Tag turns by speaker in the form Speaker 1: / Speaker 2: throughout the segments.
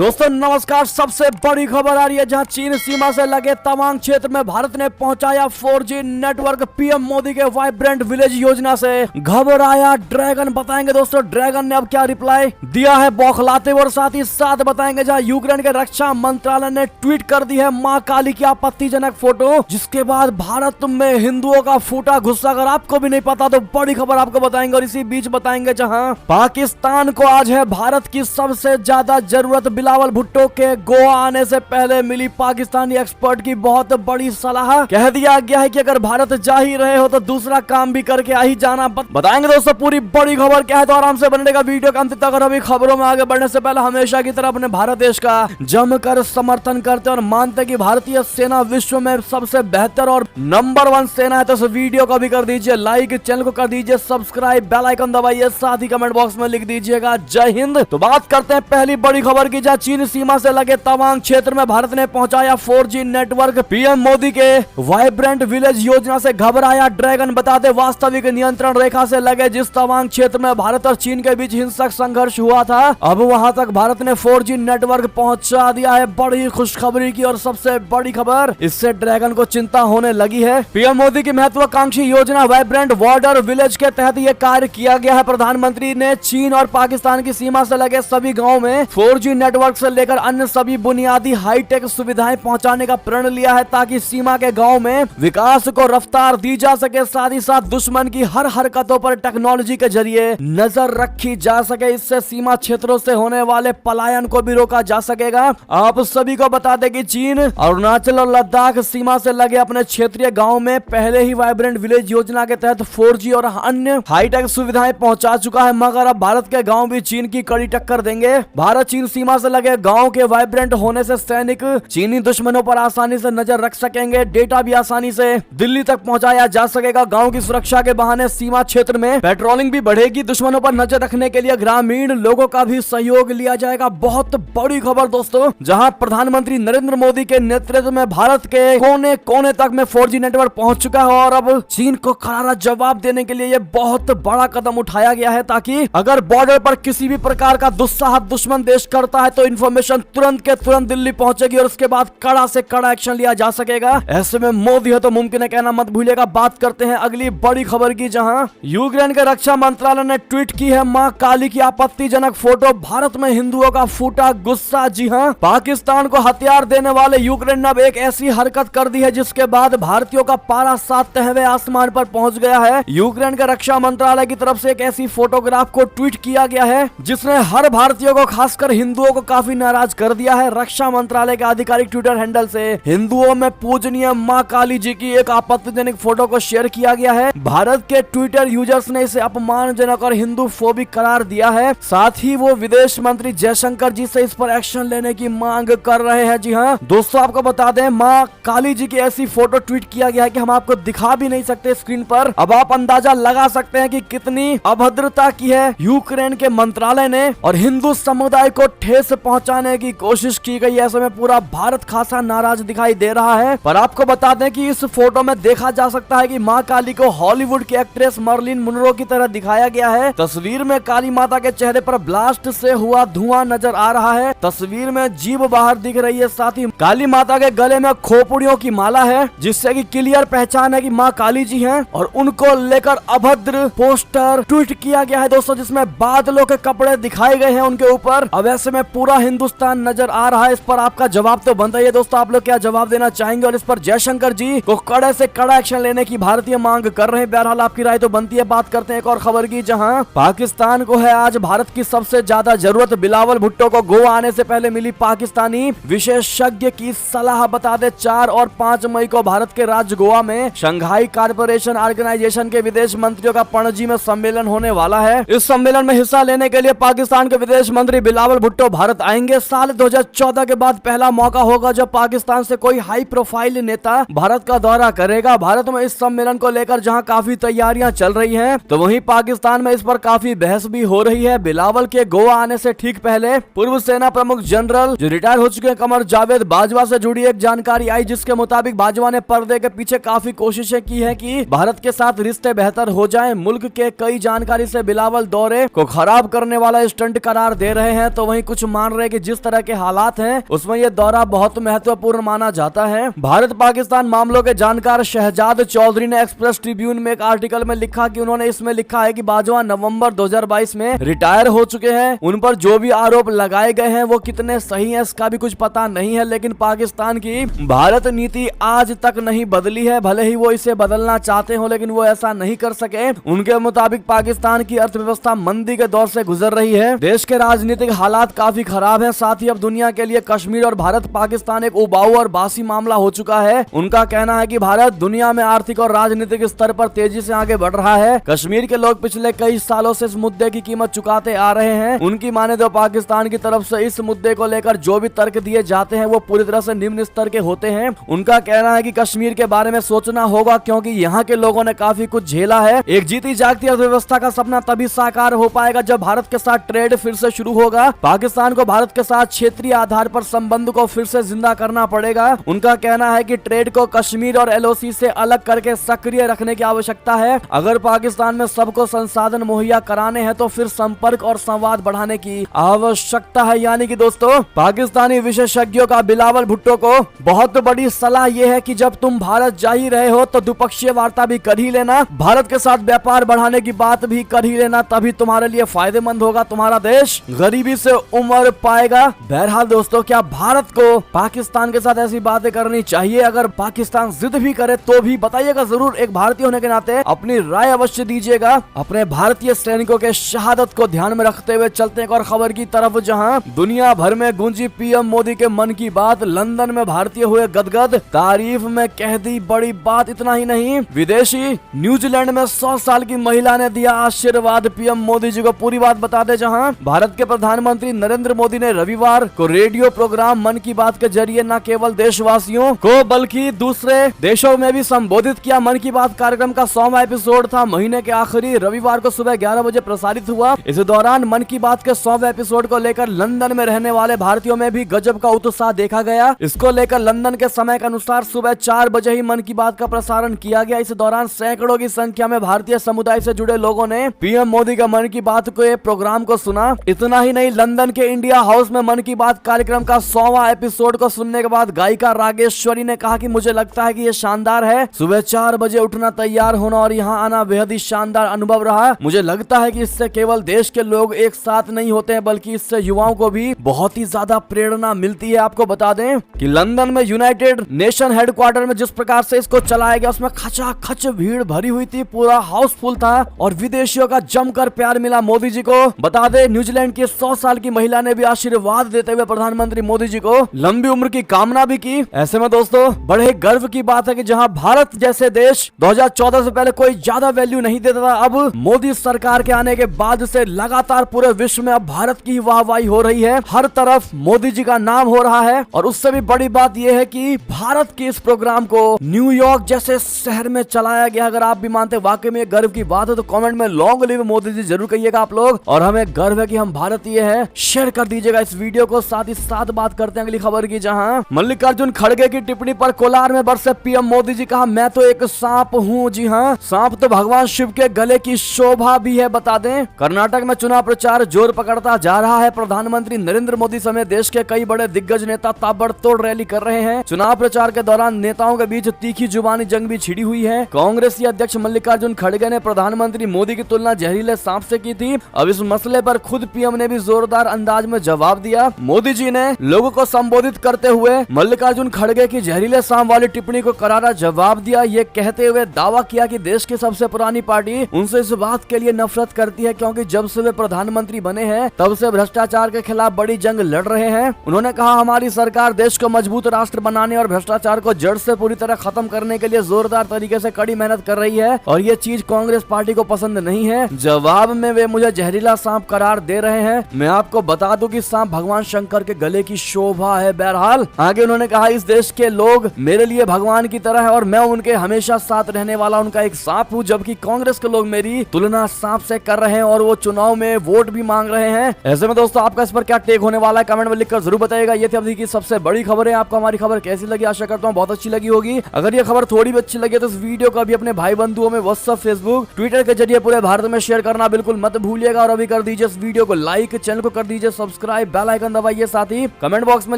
Speaker 1: दोस्तों नमस्कार। सबसे बड़ी खबर आ रही है जहां चीन सीमा से लगे तवांग क्षेत्र में भारत ने पहुंचाया 4G नेटवर्क। पीएम मोदी के वाइब्रेंट विलेज योजना से घबराया ड्रैगन। बताएंगे दोस्तों ड्रैगन ने अब क्या रिप्लाई दिया है बौखलाते हुए, और साथ ही साथ बताएंगे जहां यूक्रेन के रक्षा मंत्रालय ने ट्वीट कर दी है मां काली की आपत्तिजनक फोटो, जिसके बाद भारत में हिंदुओं का फूटा गुस्सा। अगर आपको भी नहीं पता तो बड़ी खबर आपको बताएंगे। और इसी बीच बताएंगे जहां पाकिस्तान को आज है भारत की सबसे ज्यादा जरूरत। बिलावल भुट्टो के गोवा आने से पहले मिली पाकिस्तानी एक्सपर्ट की बहुत बड़ी सलाह। कह दिया गया है कि अगर भारत जा ही रहे हो तो दूसरा काम भी करके आ ही जाना। बताएंगे दोस्तों पूरी बड़ी खबर क्या है, तो आराम से बनने का वीडियो का अंत तक। और अभी खबरों में आगे बढ़ने से पहले हमेशा की तरह अपने भारत देश का जमकर समर्थन करते और मानते कि भारतीय सेना विश्व में सबसे बेहतर और नंबर 1 सेना है। तो इस वीडियो को भी कर दीजिए लाइक, चैनल को कर दीजिए सब्सक्राइब, बेल आइकन दबाइए, साथ ही कमेंट बॉक्स में लिख दीजिएगा जय हिंद। तो बात करते हैं पहली बड़ी खबर की। चीन सीमा से लगे तवांग क्षेत्र में भारत ने पहुंचाया 4G नेटवर्क। पीएम मोदी के वाइब्रेंट विलेज योजना से घबराया ड्रैगन। बताते वास्तविक नियंत्रण रेखा से लगे जिस तवांग क्षेत्र में भारत और चीन के बीच हिंसक संघर्ष हुआ था, अब वहां तक भारत ने 4G नेटवर्क पहुंचा दिया है। बड़ी खुशखबरी की और सबसे बड़ी खबर, इससे ड्रैगन को चिंता होने लगी है। पीएम मोदी की महत्वाकांक्षी योजना वाइब्रेंट बॉर्डर विलेज के तहत यह कार्य किया गया है। प्रधानमंत्री ने चीन और पाकिस्तान की सीमा से लगे सभी गाँव में 4G नेटवर्क से लेकर अन्य सभी बुनियादी हाईटेक सुविधाएं पहुंचाने का प्रण लिया है, ताकि सीमा के गांव में विकास को रफ्तार दी जा सके। साथ ही साथ दुश्मन की हर हरकतों पर टेक्नोलॉजी के जरिए नजर रखी जा सके। इससे सीमा क्षेत्रों से होने वाले पलायन को भी रोका जा सकेगा। आप सभी को बता दें कि चीन अरुणाचल और लद्दाख सीमा से लगे अपने क्षेत्रीय गाँव में पहले ही वाइब्रेंट विलेज योजना के तहत 4G और अन्य हाईटेक सुविधाएं पहुंचा चुका है, मगर अब भारत के गाँव भी चीन की कड़ी टक्कर देंगे। भारत चीन सीमा से लगे गांव के वाइब्रेंट होने से सैनिक चीनी दुश्मनों पर आसानी से नजर रख सकेंगे। डेटा भी आसानी से दिल्ली तक पहुंचाया जा सकेगा। गांव की सुरक्षा के बहाने सीमा क्षेत्र में पेट्रोलिंग भी बढ़ेगी। दुश्मनों पर नजर रखने के लिए ग्रामीण लोगों का भी सहयोग लिया जाएगा। बहुत बड़ी खबर दोस्तों, जहां प्रधानमंत्री नरेंद्र मोदी के नेतृत्व में भारत के कोने कोने तक में 4G नेटवर्क पहुंच चुका है, और अब चीन को करारा जवाब देने के लिए यह बहुत बड़ा कदम उठाया गया है, ताकि अगर बॉर्डर पर किसी भी प्रकार का दुस्साहस दुश्मन देश करता है तो इन्फॉर्मेशन तुरंत के तुरंत दिल्ली पहुंचेगी और उसके बाद कड़ा से कड़ा एक्शन लिया जा सकेगा। ऐसे में मोदी है तो मुमकिन है कहना मत भूलिएगा। बात करते हैं अगली बड़ी खबर की, जहां यूक्रेन के रक्षा मंत्रालय ने ट्वीट की है मां काली की आपत्तिजनक फोटो। भारत में हिंदुओं का फूटा गुस्सा। जी हां, पाकिस्तान को हथियार देने वाले यूक्रेन ने अब एक ऐसी हरकत कर दी है जिसके बाद भारतीयों का पारा 7वें आसमान पर पहुंच गया है। यूक्रेन के रक्षा मंत्रालय की तरफ से एक ऐसी फोटोग्राफ को ट्वीट किया गया है जिसने हर भारतीयों को, खासकर हिंदुओं को काफी नाराज कर दिया है। रक्षा मंत्रालय के आधिकारिक ट्विटर हैंडल से हिंदुओं में पूजनीय मां काली जी की एक आपत्तिजनक फोटो को शेयर किया गया है। भारत के ट्विटर यूजर्स ने इसे अपमानजनक और हिंदू फोबिक करार दिया है। साथ ही वो विदेश मंत्री जयशंकर जी से इस पर एक्शन लेने की मांग कर रहे हैं। जी हाँ दोस्तों, आपको बता दें मां काली जी की ऐसी फोटो ट्वीट किया गया है कि हम आपको दिखा भी नहीं सकते स्क्रीन पर। अब आप अंदाजा लगा सकते हैं कि कितनी अभद्रता की है यूक्रेन के मंत्रालय ने, और हिंदू समुदाय को ठेस पहुंचाने की कोशिश की गई। ऐसे में पूरा भारत खासा नाराज दिखाई दे रहा है। पर आपको बता दें कि इस फोटो में देखा जा सकता है कि मां काली को हॉलीवुड की एक्ट्रेस मर्लिन मुनरो की तरह दिखाया गया है। तस्वीर में काली माता के चेहरे पर ब्लास्ट से हुआ धुआं नजर आ रहा है। तस्वीर में जीभ बाहर दिख रही है। साथ ही काली माता के गले में खोपड़ियों की माला है, जिससे कि क्लियर पहचान है कि मां काली जी हैं। और उनको लेकर अभद्र पोस्टर ट्वीट किया गया है दोस्तों, जिसमें बादलों के कपड़े दिखाए गए हैं उनके ऊपर। अब ऐसे में पूरा हिंदुस्तान नजर आ रहा है। इस पर आपका जवाब तो बनता ही है दोस्तों, आप लोग क्या जवाब देना चाहेंगे? और इस पर जयशंकर जी को कड़े से कड़ा एक्शन लेने की भारतीय मांग कर रहे हैं। बहरहाल आपकी राय तो बनती है। बात करते हैं एक और खबर की, जहां पाकिस्तान को है आज भारत की सबसे ज्यादा जरूरत। बिलावल भुट्टो को गोवा आने से पहले मिली पाकिस्तानी विशेषज्ञ की सलाह। बता दे 4 और 5 मई को भारत के राज्य गोवा में शंघाई कॉर्पोरेशन ऑर्गेनाइजेशन के विदेश मंत्रियों का पणजी में सम्मेलन होने वाला है। इस सम्मेलन में हिस्सा लेने के लिए पाकिस्तान के विदेश मंत्री बिलावल भुट्टो भारत आएंगे। साल 2014 के बाद पहला मौका होगा जब पाकिस्तान से कोई हाई प्रोफाइल नेता भारत का दौरा करेगा। भारत में इस सम्मेलन को लेकर जहां काफी तैयारियां चल रही हैं, तो वहीं पाकिस्तान में इस पर काफी बहस भी हो रही है। बिलावल के गोवा आने से ठीक पहले पूर्व सेना प्रमुख जनरल जो रिटायर हो चुके हैं कमर जावेद बाजवा से जुड़ी एक जानकारी आई, जिसके मुताबिक बाजवा ने पर्दे के पीछे काफी कोशिशें की है कि भारत के साथ रिश्ते बेहतर हो जाएं। मुल्क के कई जानकारी से बिलावल दौरे को खराब करने वाला स्टंट करार दे रहे हैं, तो वहीं कुछ मान रहे हैं कि जिस तरह के हालात हैं उसमें यह दौरा बहुत महत्वपूर्ण माना जाता है। भारत पाकिस्तान मामलों के जानकार शहजाद चौधरी ने एक्सप्रेस ट्रिब्यून में एक आर्टिकल में लिखा कि उन्होंने इसमें लिखा है कि बाजवा नवंबर 2022 में रिटायर हो चुके हैं। उन पर जो भी आरोप लगाए गए हैं वो कितने सही हैं इसका भी कुछ पता नहीं है, लेकिन पाकिस्तान की भारत नीति आज तक नहीं बदली है। भले ही वो इसे बदलना चाहते हो लेकिन वो ऐसा नहीं कर सके। उनके मुताबिक पाकिस्तान की अर्थव्यवस्था मंदी के दौर से गुजर रही है। देश के राजनीतिक हालात काफी खराब है। साथ ही अब दुनिया के लिए कश्मीर और भारत पाकिस्तान एक उबाऊ और बासी मामला हो चुका है। उनका कहना है कि भारत दुनिया में आर्थिक और राजनीतिक स्तर पर तेजी से आगे बढ़ रहा है। कश्मीर के लोग पिछले कई सालों से इस मुद्दे की कीमत चुकाते आ रहे हैं। उनकी माने तो पाकिस्तान की तरफ से इस मुद्दे को लेकर जो भी तर्क दिए जाते हैं वो पूरी तरह से निम्न स्तर के होते हैं। उनका कहना है कि कश्मीर के बारे में सोचना होगा क्योंकि यहाँ के लोगों ने काफी कुछ झेला है। एक जीती जागती अर्थव्यवस्था का सपना तभी साकार हो पाएगा जब भारत के साथ ट्रेड फिर से शुरू होगा। पाकिस्तान को भारत के साथ क्षेत्रीय आधार पर संबंध को फिर से जिंदा करना पड़ेगा। उनका कहना है कि ट्रेड को कश्मीर और एलओसी से अलग करके सक्रिय रखने की आवश्यकता है। अगर पाकिस्तान में सबको संसाधन मुहैया कराने हैं तो फिर संपर्क और संवाद बढ़ाने की आवश्यकता है। यानी कि दोस्तों पाकिस्तानी विशेषज्ञों का बिलावल भुट्टो को बहुत बड़ी सलाह यह है कि जब तुम भारत जा ही रहे हो तो द्विपक्षीय वार्ता भी कर ही लेना, भारत के साथ व्यापार बढ़ाने की बात भी कर ही लेना, तभी तुम्हारे लिए फायदेमंद होगा। तुम्हारा देश गरीबी से उमर पाएगा। बहरहाल दोस्तों, क्या भारत को पाकिस्तान के साथ ऐसी बातें करनी चाहिए? अगर पाकिस्तान जिद भी करे तो भी बताइएगा जरूर। एक भारतीय होने के नाते अपनी राय अवश्य दीजिएगा। अपने भारतीय सैनिकों के शहादत को ध्यान में रखते हुए चलते हैं एक और खबर की तरफ, जहां दुनिया भर में गूंजी पीएम मोदी के मन की बात। लंदन में भारतीय हुए गदगद, तारीफ में कह दी बड़ी बात। इतना ही नहीं, विदेशी न्यूजीलैंड में 100 साल की महिला ने दिया आशीर्वाद पीएम मोदी जी को। पूरी बात बता दे, जहां भारत के प्रधानमंत्री नरेंद्र मोदी ने रविवार को रेडियो प्रोग्राम मन की बात के जरिए न केवल देशवासियों को बल्कि दूसरे देशों में भी संबोधित किया। मन की बात कार्यक्रम का 100वां एपिसोड था। महीने के आखिरी रविवार को सुबह 11 बजे प्रसारित हुआ। इस दौरान मन की बात के 100वें एपिसोड को लेकर लंदन में रहने वाले भारतीयों में भी गजब का उत्साह देखा गया। इसको लेकर लंदन के समय के अनुसार सुबह 4 बजे ही मन की बात का प्रसारण किया गया। इस दौरान सैकड़ों की संख्या में भारतीय समुदाय से जुड़े लोगों ने पीएम मोदी का मन की बात के प्रोग्राम को सुना। इतना ही नहीं, लंदन के इंडिया हाउस में मन की बात कार्यक्रम का 100वां एपिसोड को सुनने के बाद गायिका रागेश्वरी ने कहा कि मुझे लगता है कि ये शानदार है। सुबह 4 बजे उठना, तैयार होना और यहाँ आना बेहद ही शानदार अनुभव रहा। मुझे लगता है कि इससे केवल देश के लोग एक साथ नहीं होते हैं बल्कि इससे युवाओं को भी बहुत ही ज्यादा प्रेरणा मिलती है। आपको बता दें कि लंदन में यूनाइटेड नेशन हेडक्वार्टर में जिस प्रकार से इसको चलाया गया उसमें खचाखच भीड़ भरी हुई थी, पूरा हाउसफुल था और विदेशियों का जमकर प्यार मिला मोदी जी को। बता दें, न्यूजीलैंड की 100 साल की महिला ने भी आशीर्वाद देते हुए प्रधानमंत्री मोदी जी को लंबी उम्र की कामना भी की। ऐसे में दोस्तों बड़े गर्व की बात है कि जहां भारत जैसे देश 2014 से पहले कोई ज्यादा वैल्यू नहीं देता था, अब मोदी सरकार के आने के बाद से लगातार पूरे विश्व में अब भारत की वाहवाही हो रही है। हर तरफ मोदी जी का नाम हो रहा है और उससे भी बड़ी बात यह है कि भारत के इस प्रोग्राम को न्यूयॉर्क जैसे शहर में चलाया गया। अगर आप भी मानते वाकई में गर्व की बात है तो कमेंट में लॉन्ग लिव मोदी जी जरूर कहिएगा आप लोग। और हमें गर्व है कि हम भारतीय हैं। शेयर कर दीजिएगा इस वीडियो को। साथ ही साथ बात करते हैं अगली खबर की, जहां मल्लिकार्जुन खड़गे की टिप्पणी पर कोलार में बरसे पीएम मोदी जी। कहा, मैं तो एक सांप हूँ। जी हाँ, सांप तो भगवान शिव के गले की शोभा भी है। बता दें, कर्नाटक में चुनाव प्रचार जोर पकड़ता जा रहा है। प्रधानमंत्री नरेंद्र मोदी समेत देश के कई बड़े दिग्गज नेता ताबड़तोड़ रैली कर रहे हैं। चुनाव प्रचार के दौरान नेताओं के बीच तीखी जुबानी जंग भी छिड़ी हुई है। कांग्रेसी अध्यक्ष मल्लिकार्जुन खड़गे ने प्रधानमंत्री मोदी की तुलना जहरीले सांप से की थी। अब इस मसले पर खुद पीएम ने भी जोरदार अंदाज में जवाब दिया। मोदी जी ने लोगों को संबोधित करते हुए मल्लिकार्जुन खड़गे की जहरीले सांप वाली टिप्पणी को करारा जवाब दिया। ये कहते हुए दावा किया कि देश की सबसे पुरानी पार्टी उनसे इस बात के लिए नफरत करती है क्योंकि जब से वे प्रधानमंत्री बने हैं तब से भ्रष्टाचार के खिलाफ बड़ी जंग लड़ रहे हैं। उन्होंने कहा, हमारी सरकार देश को मजबूत राष्ट्र बनाने और भ्रष्टाचार को जड़ से पूरी तरह खत्म करने के लिए जोरदार तरीके से कड़ी मेहनत कर रही है और ये चीज कांग्रेस पार्टी को पसंद नहीं है। जवाब में वे मुझे जहरीला सांप करार दे रहे हैं। मैं आपको बता दूं कि सांप भगवान शंकर के गले की शोभा है। बहरहाल आगे उन्होंने कहा, इस देश के लोग मेरे लिए भगवान की तरह है और मैं उनके हमेशा साथ रहने वाला उनका एक सांप हूँ, जबकि कांग्रेस के लोग मेरी तुलना सांप से कर रहे हैं और वो चुनाव में वोट भी मांग रहे हैं। ऐसे में दोस्तों आपका इस पर क्या टेक होने वाला है कमेंट में लिखकर जरूर बताइएगा। ये थी अभी की सबसे बड़ी खबर है। आपको हमारी खबर कैसी लगी? आशा करता हूँ बहुत अच्छी लगी होगी। अगर ये खबर थोड़ी भी अच्छी लगी तो इस वीडियो को भी अपने भाई बंधुओं में व्हाट्सएप, फेसबुक, ट्विटर के जरिए पूरे भारत में शेयर करना बिल्कुल मत भूलिएगा। और अभी कर दीजिए इस वीडियो को लाइक, चैनल को कर दीजिए सब्सक्राइब। सब्सक्राइब, बेल आइकन दबाइए, साथ ही कमेंट बॉक्स में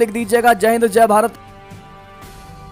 Speaker 1: लिख दीजिएगा जय हिंद जय भारत।